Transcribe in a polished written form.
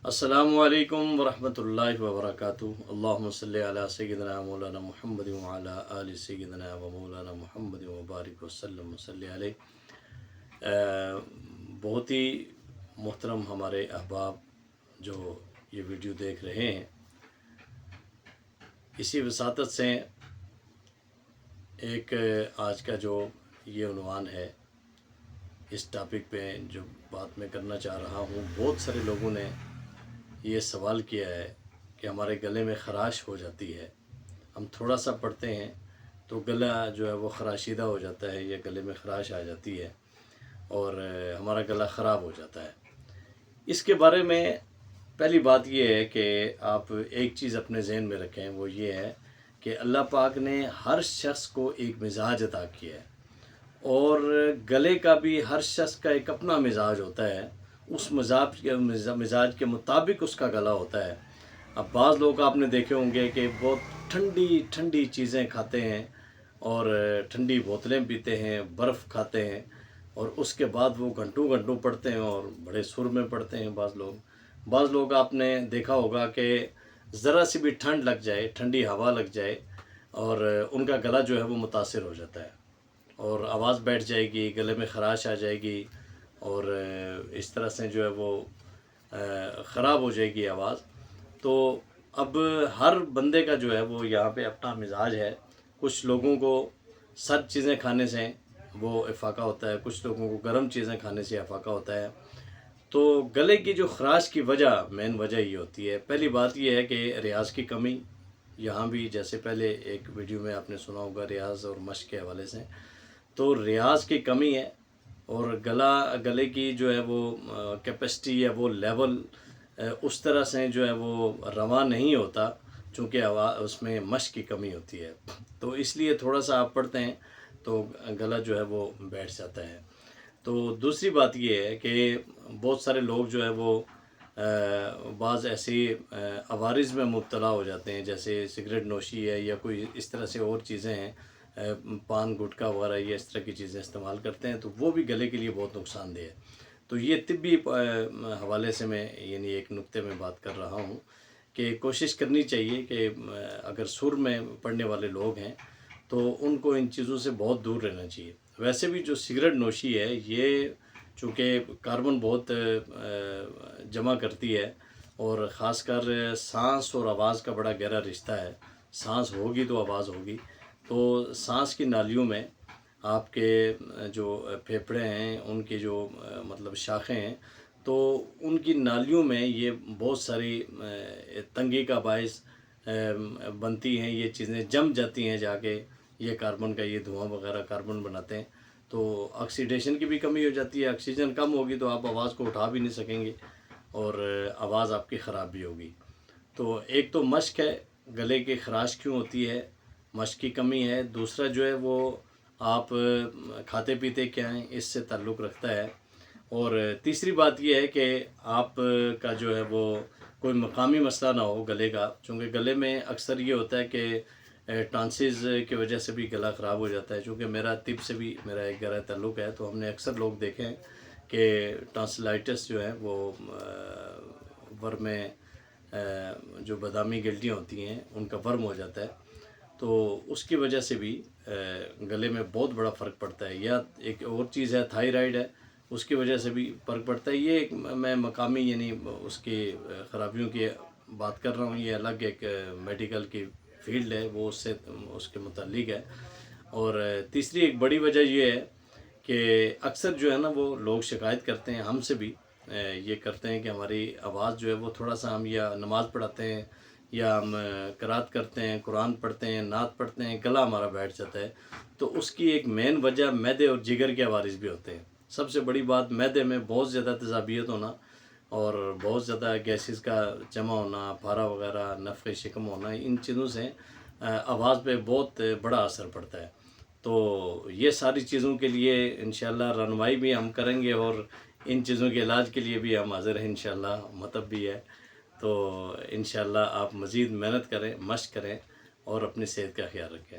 السلام علیکم ورحمۃ اللہ وبرکاتہ۔ اللہم صلی علی سیدنا مولانا محمد وعلی آل سیدنا و مولانا محمد وبارک وسلم صلی علیہ۔ بہت ہی محترم ہمارے احباب جو یہ ویڈیو دیکھ رہے ہیں، اسی وساطت سے ایک آج کا جو یہ عنوان ہے، اس ٹاپک پہ جو بات میں کرنا چاہ رہا ہوں، بہت سارے لوگوں نے یہ سوال کیا ہے کہ ہمارے گلے میں خراش ہو جاتی ہے، ہم تھوڑا سا پڑھتے ہیں تو گلا جو ہے وہ خراشیدہ ہو جاتا ہے، یا گلے میں خراش آ جاتی ہے اور ہمارا گلا خراب ہو جاتا ہے۔ اس کے بارے میں پہلی بات یہ ہے کہ آپ ایک چیز اپنے ذہن میں رکھیں، وہ یہ ہے کہ اللہ پاک نے ہر شخص کو ایک مزاج عطا کیا ہے، اور گلے کا بھی ہر شخص کا ایک اپنا مزاج ہوتا ہے، اس مزاج کے مطابق اس کا گلا ہوتا ہے۔ اب بعض لوگ آپ نے دیکھے ہوں گے کہ بہت ٹھنڈی ٹھنڈی چیزیں کھاتے ہیں اور ٹھنڈی بوتلیں پیتے ہیں، برف کھاتے ہیں، اور اس کے بعد وہ گھنٹوں گھنٹوں پڑھتے ہیں اور بڑے سر میں پڑھتے ہیں۔ بعض لوگ آپ نے دیکھا ہوگا کہ ذرا سی بھی ٹھنڈ لگ جائے، ٹھنڈی ہوا لگ جائے، اور ان کا گلا جو ہے وہ متاثر ہو جاتا ہے اور آواز بیٹھ جائے گی، گلے میں خراش آ جائے گی، اور اس طرح سے جو ہے وہ خراب ہو جائے گی آواز۔ تو اب ہر بندے کا جو ہے وہ یہاں پہ اپنا مزاج ہے۔ کچھ لوگوں کو سرد چیزیں کھانے سے وہ افاقہ ہوتا ہے، کچھ لوگوں کو گرم چیزیں کھانے سے افاقہ ہوتا ہے۔ تو گلے کی جو خراش کی مین وجہ یہ ہوتی ہے، پہلی بات یہ ہے کہ ریاض کی کمی۔ یہاں بھی جیسے پہلے ایک ویڈیو میں آپ نے سنا ہوگا ریاض اور مشق کے حوالے سے، تو ریاض کی کمی ہے، اور گلے کی جو ہے وہ کیپیسٹی یا وہ لیول اس طرح سے جو ہے وہ رواں نہیں ہوتا، چونکہ اس میں مشق کی کمی ہوتی ہے۔ تو اس لیے تھوڑا سا آپ پڑھتے ہیں تو گلا جو ہے وہ بیٹھ جاتا ہے۔ تو دوسری بات یہ ہے کہ بہت سارے لوگ جو ہے وہ بعض ایسی عوارض میں مبتلا ہو جاتے ہیں، جیسے سگریٹ نوشی ہے یا کوئی اس طرح سے اور چیزیں ہیں، پان گٹکا وغیرہ، یہ اس طرح کی چیزیں استعمال کرتے ہیں، تو وہ بھی گلے کے لیے بہت نقصان دہ ہے۔ تو یہ طبی حوالے سے میں یعنی ایک نقطے میں بات کر رہا ہوں کہ کوشش کرنی چاہیے کہ اگر سر میں پڑھنے والے لوگ ہیں تو ان کو ان چیزوں سے بہت دور رہنا چاہیے۔ ویسے بھی جو سگریٹ نوشی ہے، یہ چونکہ کاربن بہت جمع کرتی ہے، اور خاص کر سانس اور آواز کا بڑا گہرا رشتہ ہے، سانس ہوگی تو آواز ہوگی۔ تو سانس کی نالیوں میں آپ کے جو پھیپھڑے ہیں، ان کی جو مطلب شاخیں ہیں، تو ان کی نالیوں میں یہ بہت ساری تنگی کا باعث بنتی ہیں، یہ چیزیں جم جاتی ہیں جا کے، یہ کاربن کا یہ دھواں وغیرہ کاربن بناتے ہیں، تو آکسیڈیشن کی بھی کمی ہو جاتی ہے۔ آکسیجن کم ہوگی تو آپ آواز کو اٹھا بھی نہیں سکیں گے، اور آواز آپ کی خراب بھی ہوگی۔ تو ایک تو مشق ہے، گلے کی خراش کیوں ہوتی ہے، مشق کی کمی ہے۔ دوسرا جو ہے وہ آپ کھاتے پیتے کیا ہیں، اس سے تعلق رکھتا ہے۔ اور تیسری بات یہ ہے کہ آپ کا جو ہے وہ کوئی مقامی مسئلہ نہ ہو گلے کا، چونکہ گلے میں اکثر یہ ہوتا ہے کہ ٹانسز کی وجہ سے بھی گلا خراب ہو جاتا ہے۔ چونکہ میرا طب سے بھی میرا ایک گہرا تعلق ہے، تو ہم نے اکثر لوگ دیکھے ہیں کہ ٹانسلائٹس جو ہے وہ ورم میں جو بادامی گلٹیاں ہوتی ہیں ان کا ورم ہو جاتا ہے، تو اس کی وجہ سے بھی گلے میں بہت بڑا فرق پڑتا ہے۔ یا ایک اور چیز ہے، تھائرائیڈ ہے، اس کی وجہ سے بھی فرق پڑتا ہے۔ یہ ایک میں مقامی یعنی اس کی خرابیوں کی بات کر رہا ہوں، یہ الگ ایک میڈیکل کی فیلڈ ہے، وہ اس کے متعلق ہے۔ اور تیسری ایک بڑی وجہ یہ ہے کہ اکثر جو ہے نا وہ لوگ شکایت کرتے ہیں، ہم سے بھی یہ کرتے ہیں کہ ہماری آواز جو ہے وہ تھوڑا سا، ہم یا نماز پڑھاتے ہیں یا ہم قرات کرتے ہیں، قرآن پڑھتے ہیں، نعت پڑھتے ہیں، گلا ہمارا بیٹھ جاتا ہے۔ تو اس کی ایک مین وجہ معدے اور جگر کے عوارض بھی ہوتے ہیں۔ سب سے بڑی بات معدے میں بہت زیادہ تیزابیت ہونا، اور بہت زیادہ گیسز کا جمع ہونا، پھارا وغیرہ، نفخ شکم ہونا، ان چیزوں سے آواز پہ بہت بڑا اثر پڑتا ہے۔ تو یہ ساری چیزوں کے لیے انشاءاللہ رہنمائی بھی ہم کریں گے، اور ان چیزوں کے علاج کے لیے بھی ہم حاضر ہیں انشاءاللہ، مطلب بھی ہے۔ تو انشاءاللہ آپ مزید محنت کریں، مشق کریں، اور اپنی صحت کا خیال رکھیں۔